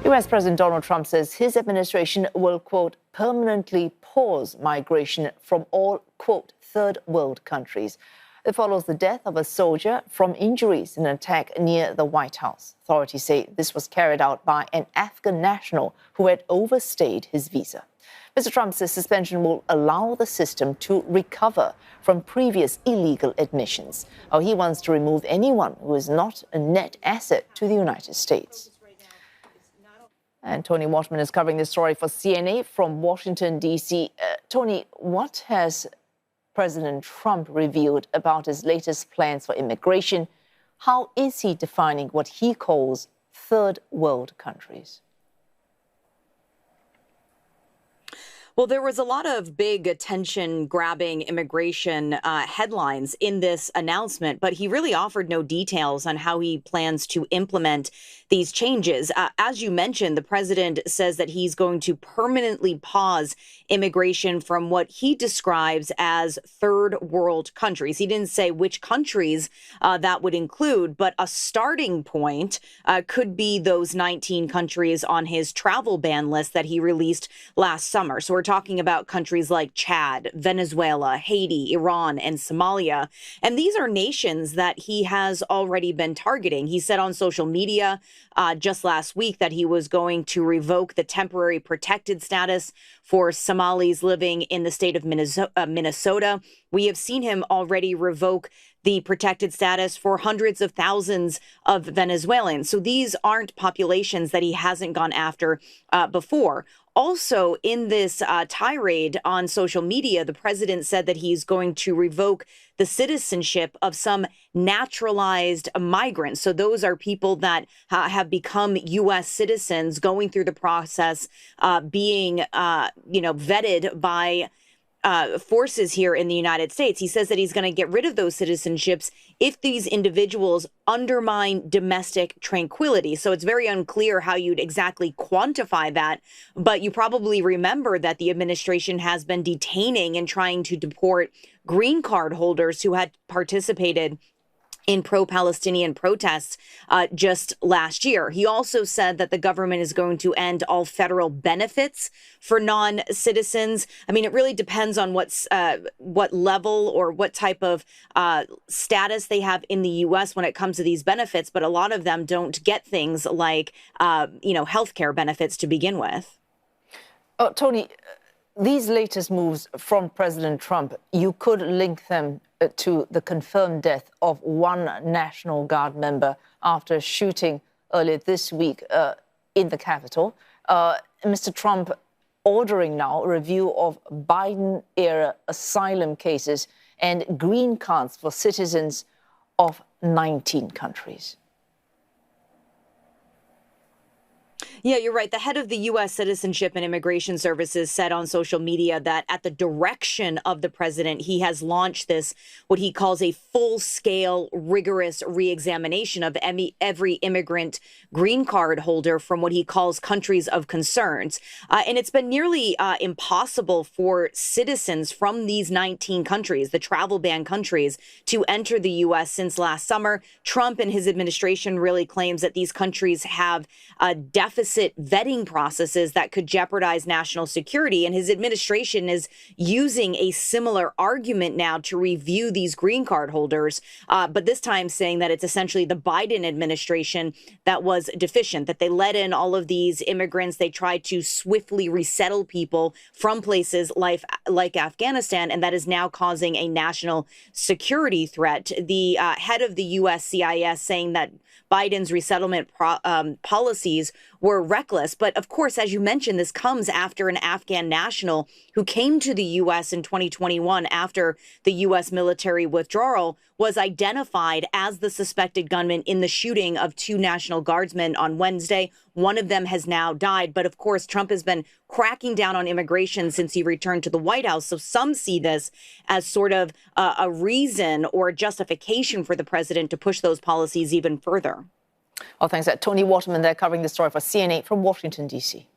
U.S. President Donald Trump says his administration will, quote, permanently pause migration from all, quote, third world countries. It follows the death of a soldier from injuries in an attack near the White House. Authorities say this was carried out by an Afghan national who had overstayed his visa. Mr. Trump says suspension will allow the system to recover from previous illegal admissions. He wants to remove anyone who is not a net asset to the United States. And Toni Waterman is covering this story for CNA from Washington, D.C. Toni, what has President Trump revealed about his latest plans for immigration? How is he defining what he calls third world countries? Well, there was a lot of big attention-grabbing immigration headlines in this announcement, but he really offered no details on how he plans to implement these changes. As you mentioned, the president says that he's going to permanently pause immigration from what he describes as third world countries. He didn't say which countries that would include, but a starting point could be those 19 countries on his travel ban list that he released last summer. So we're talking about countries like Chad, Venezuela, Haiti, Iran, and Somalia. And these are nations that he has already been targeting. He said on social media just last week that he was going to revoke the temporary protected status for Somalis living in the state of Minnesota. We have seen him already revoke the protected status for hundreds of thousands of Venezuelans. So these aren't populations that he hasn't gone after before. Also, in this tirade on social media, the president said that he's going to revoke the citizenship of some naturalized migrants. So those are people that have become U.S. citizens going through the process, being, vetted by forces here in the United States. He says that he's going to get rid of those citizenships if these individuals undermine domestic tranquility. So it's very unclear how you'd exactly quantify that. But you probably remember that the administration has been detaining and trying to deport green card holders who had participated in pro-Palestinian protests just last year. He also said that the government is going to end all federal benefits for non-citizens. I mean, it really depends on what level or what type of status they have in the U.S. when it comes to these benefits. But a lot of them don't get things like, healthcare benefits to begin with. Toni, these latest moves from President Trump, you could link them to the confirmed death of one National Guard member after a shooting earlier this week in the Capitol. Mr. Trump ordering now a review of Biden-era asylum cases and green cards for citizens of 19 countries. Yeah, you're right. The head of the U.S. Citizenship and Immigration Services said on social media that at the direction of the president, he has launched this, what he calls a full-scale, rigorous reexamination of every immigrant green card holder from what he calls countries of concerns. And it's been nearly impossible for citizens from these 19 countries, the travel ban countries, to enter the U.S. since last summer. Trump and his administration really claims that these countries have deficit vetting processes that could jeopardize national security. And his administration is using a similar argument now to review these green card holders, but this time saying that it's essentially the Biden administration that was deficient, that they let in all of these immigrants. They tried to swiftly resettle people from places like Afghanistan, and that is now causing a national security threat. The head of the USCIS saying that Biden's resettlement policies were reckless. But of course, as you mentioned, this comes after an Afghan national who came to the U.S. in 2021 after the U.S. military withdrawal was identified as the suspected gunman in the shooting of two National Guardsmen on Wednesday. One of them has now died. But of course, Trump has been cracking down on immigration since he returned to the White House. So some see this as sort of a reason or a justification for the president to push those policies even further. Thanks. Toni Waterman there covering the story for CNA from Washington, D.C.